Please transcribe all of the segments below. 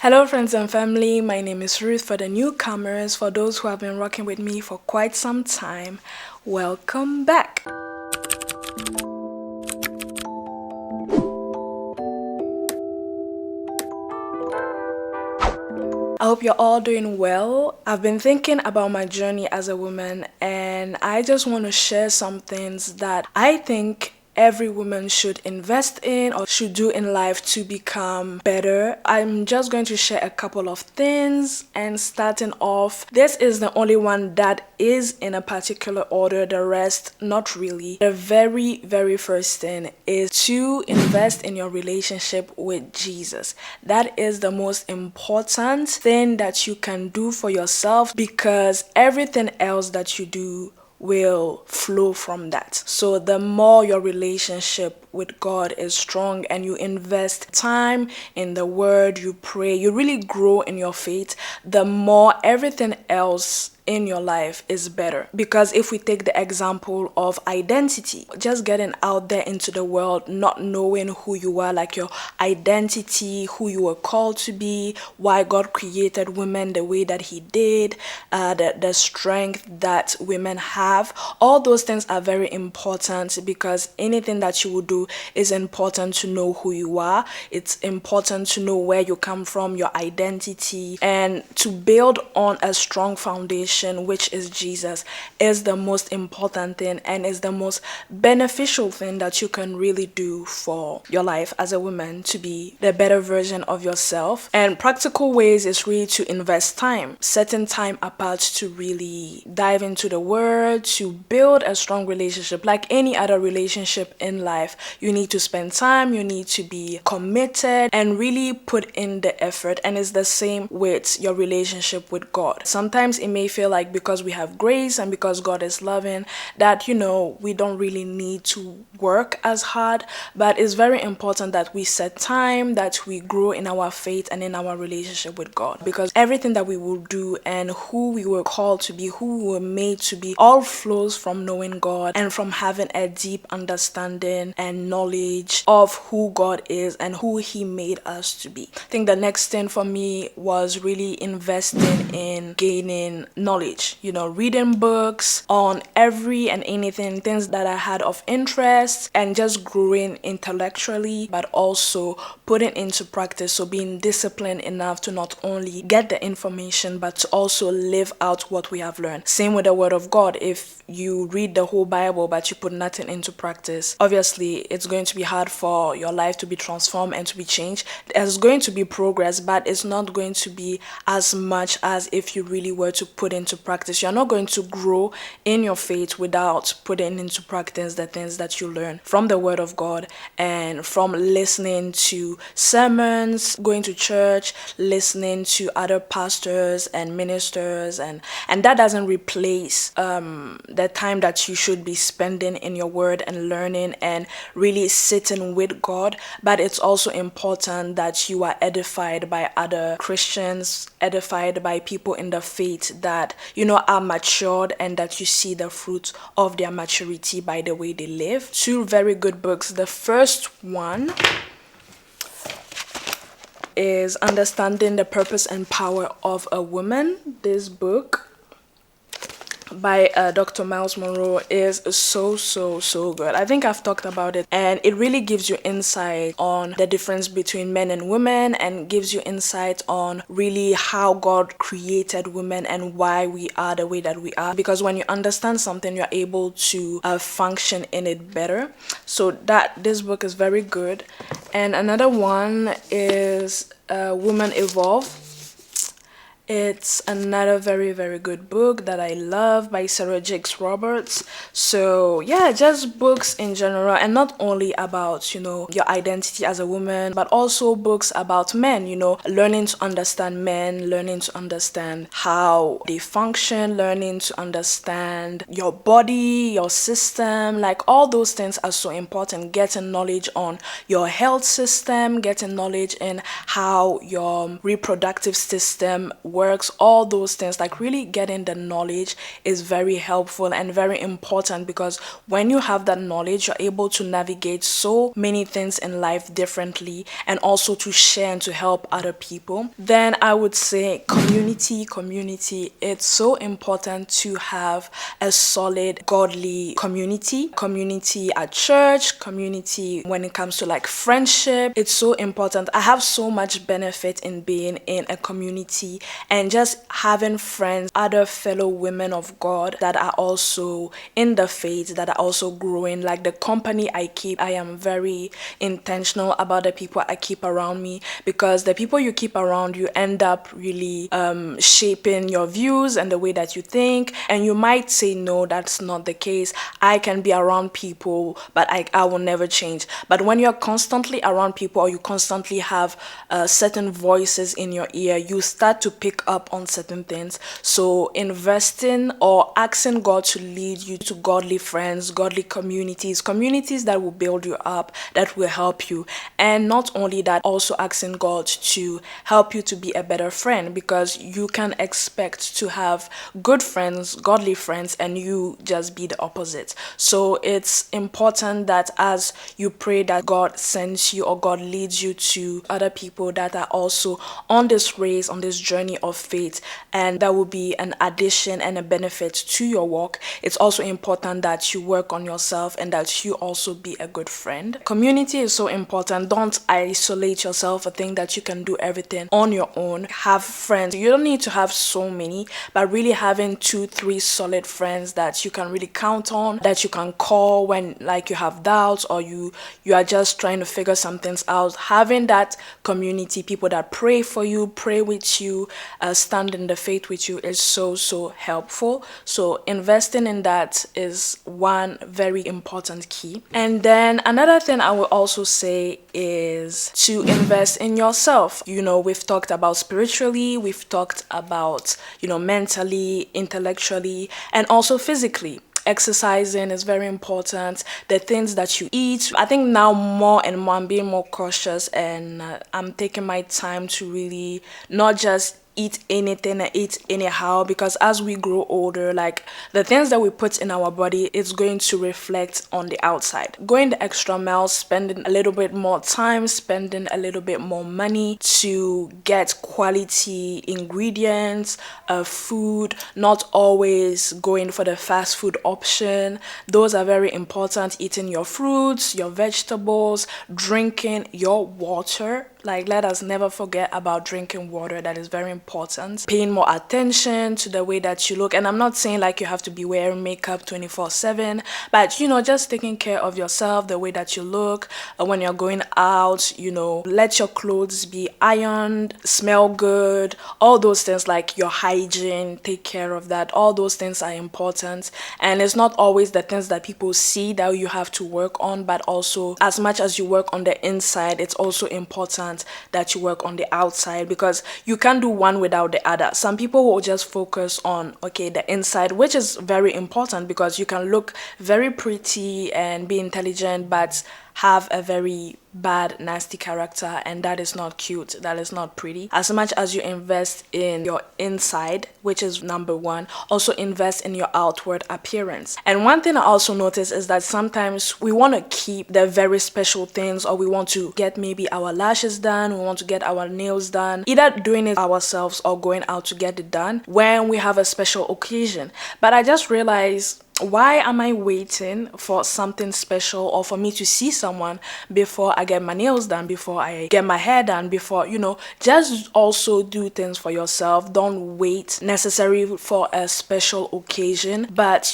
Hello, friends and family. My name is Ruth. For the newcomers, for those who have been rocking with me for quite some time, welcome back. I hope you're all doing well. I've been thinking about my journey as a woman, and I just want to share some things that I think every woman should invest in or should do in life to become better. I'm just going to share a couple of things, and starting off, this is the only one that is in a particular order, the rest not really. The very first thing is to invest in your relationship with Jesus. That is the most important thing that you can do for yourself, because everything else that you do will flow from that. So the more your relationship with God is strong and you invest time in the word, you pray, you really grow in your faith, the more everything else in your life is better. Because if we take the example of identity, just getting out there into the world, not knowing who you are, like your identity, who you were called to be, why God created women the way that He did, the strength that women have, all those things are very important, because anything that you will do is important to know who you are. It's important to know where you come from, your identity, and to build on a strong foundation, which is Jesus, is the most important thing and is the most beneficial thing that you can really do for your life as a woman, to be the better version of yourself. And practical ways is really to invest time, setting time apart to really dive into the word, to build a strong relationship. Like any other relationship in life, you need to spend time, you need to be committed and really put in the effort. And it's the same with your relationship with God. Sometimes it may feel like because we have grace and because God is loving, that we don't really need to work as hard. But it's very important that we set time, that we grow in our faith and in our relationship with God, because everything that we will do and who we were called to be, who we were made to be, all flows from knowing God and from having a deep understanding and knowledge of who God is and who He made us to be. I think the next thing for me was really investing in gaining knowledge, reading books on every and anything, things that I had of interest, and just growing intellectually, but also putting into practice. So being disciplined enough to not only get the information, but to also live out what we have learned. Same with the Word of God. If you read the whole Bible, but you put nothing into practice, obviously it's going to be hard for your life to be transformed and to be changed. There's going to be progress, but it's not going to be as much as if you really were to put into practice. You're not going to grow in your faith without putting into practice the things that you learn from the Word of God and from listening to sermons, going to church, listening to other pastors and ministers, and that doesn't replace the time that you should be spending in your word and learning and really sitting with God. But it's also important that you are edified by other Christians, edified by people in the faith that are matured, and that you see the fruits of their maturity by the way they live. Two very good books. The first one is Understanding the Purpose and Power of a Woman. This book by Dr. Miles Monroe is so good. I think I've talked about it, and it really gives you insight on the difference between men and women, and gives you insight on really how God created women and why we are the way that we are. Because when you understand something, you're able to function in it better. So this book is very good. And another one is Women Evolve. It's another very good book that I love, by Sarah Jakes Roberts. So yeah, just books in general, and not only about your identity as a woman, but also books about men, learning to understand men, learning to understand how they function, learning to understand your body, your system, like all those things are so important. Getting knowledge on your health system, getting knowledge in how your reproductive system works, all those things, like really getting the knowledge is very helpful and very important, because when you have that knowledge, you're able to navigate so many things in life differently, and also to share and to help other people. Then I would say community. It's so important to have a solid godly community at church, community when it comes to like friendship. It's so important. I have so much benefit in being in a community and just having friends, other fellow women of God that are also in the faith, that are also growing. Like the company I keep, I am very intentional about the people I keep around me, because the people you keep around you end up really shaping your views and the way that you think. And you might say, no, that's not the case. I can be around people, but I will never change. But when you're constantly around people, or you constantly have certain voices in your ear, you start to pick up on certain things. So investing or asking God to lead you to godly friends, godly communities that will build you up, that will help you. And not only that, also asking God to help you to be a better friend, because you can expect to have good friends, godly friends, and you just be the opposite. So it's important that as you pray, that God sends you or God leads you to other people that are also on this race, on this journey of faith, and that will be an addition and a benefit to your walk. It's also important that you work on yourself and that you also be a good friend. Community is so important. Don't isolate yourself or think that you can do everything on your own. Have friends. You don't need to have so many, but really having 2-3 solid friends that you can really count on, that you can call when like you have doubts, or you are just trying to figure some things out. Having that community, people that pray for you, pray with you, stand in the faith with you, is so helpful. So investing in that is one very important key. And then another thing I will also say is to invest in yourself. We've talked about spiritually, we've talked about mentally, intellectually, and also physically. Exercising is very important. The things that you eat, I think now more and more I'm being more cautious, and I'm taking my time to really not just eat anything and eat anyhow, because as we grow older, like the things that we put in our body, it's going to reflect on the outside. Going the extra mile, spending a little bit more time, spending a little bit more money to get quality ingredients, food, not always going for the fast food option. Those are very important. Eating your fruits, your vegetables, drinking your water. Like, let us never forget about drinking water. That is very important. Paying more attention to the way that you look. And I'm not saying like you have to be wearing makeup 24/7, but just taking care of yourself, the way that you look. When you're going out, let your clothes be ironed, smell good, all those things, like your hygiene, take care of that. All those things are important. And it's not always the things that people see that you have to work on, but also as much as you work on the inside, it's also important that you work on the outside, because you can't do one without the other. Some people will just focus on the inside, which is very important, because you can look very pretty and be intelligent but have a very bad, nasty character, and that is not cute, that is not pretty. As much as you invest in your inside, which is number one, also invest in your outward appearance. And one thing I also notice is that sometimes we want to keep the very special things, or we want to get maybe our lashes done, we want to get our nails done, either doing it ourselves or going out to get it done when we have a special occasion. But I just realized, why am I waiting for something special, or for me to see someone before I get my nails done, before I get my hair done, before, just also do things for yourself. Don't wait necessarily for a special occasion, but,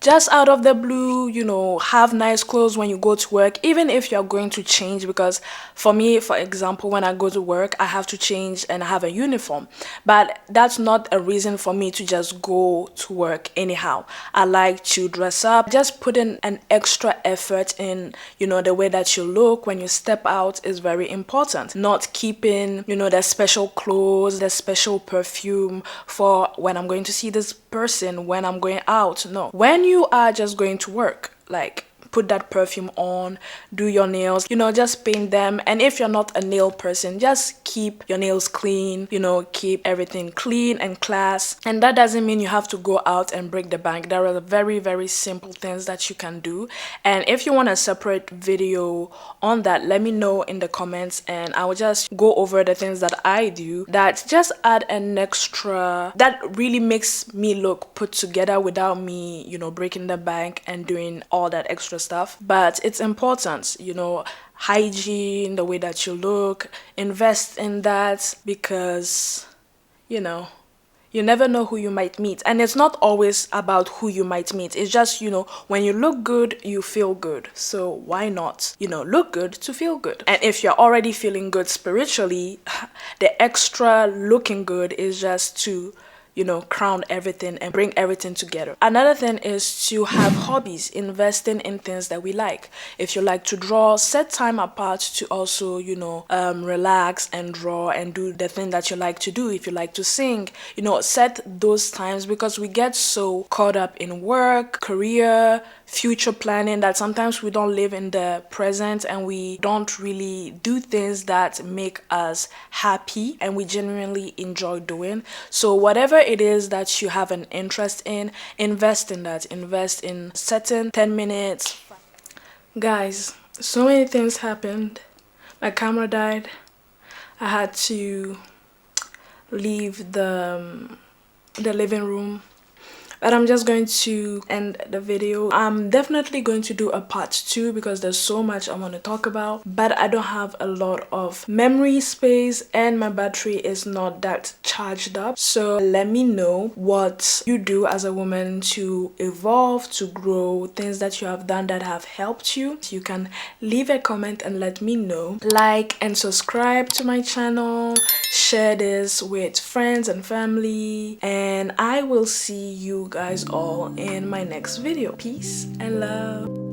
just out of the blue, have nice clothes when you go to work, even if you're going to change, because for me, for example, when I go to work, I have to change and I have a uniform, but that's not a reason for me to just go to work anyhow. I like to dress up, just put in an extra effort in, the way that you look when you step out is very important. Not keeping, the special clothes, the special perfume for when I'm going to see this person, when I'm going out. No. When you are just going to work, like, put that perfume on, do your nails, just paint them. And if you're not a nail person, just keep your nails clean, keep everything clean and class. And that doesn't mean you have to go out and break the bank. There are very, very simple things that you can do. And if you want a separate video on that, let me know in the comments, and I will just go over the things that I do that just add an extra, that really makes me look put together without me, breaking the bank and doing all that extra stuff. But it's important, hygiene, the way that you look, invest in that, because you never know who you might meet. And it's not always about who you might meet. It's just, when you look good, you feel good. So why not, look good to feel good? And if you're already feeling good spiritually, the extra looking good is just to crown everything and bring everything together. Another thing is to have hobbies, investing in things that we like. If you like to draw, set time apart to also, relax and draw and do the thing that you like to do. If you like to sing, set those times, because we get so caught up in work, career, future planning that sometimes we don't live in the present, and we don't really do things that make us happy and we genuinely enjoy doing. So whatever it is that you have an interest in, invest in that. Invest in setting 10 minutes. Guys, so many things happened. My camera died. I had to leave the living room. But I'm just going to end the video. I'm definitely going to do a part 2 because there's so much I want to talk about, but I don't have a lot of memory space and my battery is not that charged up. So let me know what you do as a woman to evolve, to grow, things that you have done that have helped you. You can leave a comment and let me know. Like and subscribe to my channel. Share this with friends and family, and I will see you guys all in my next video. Peace and love.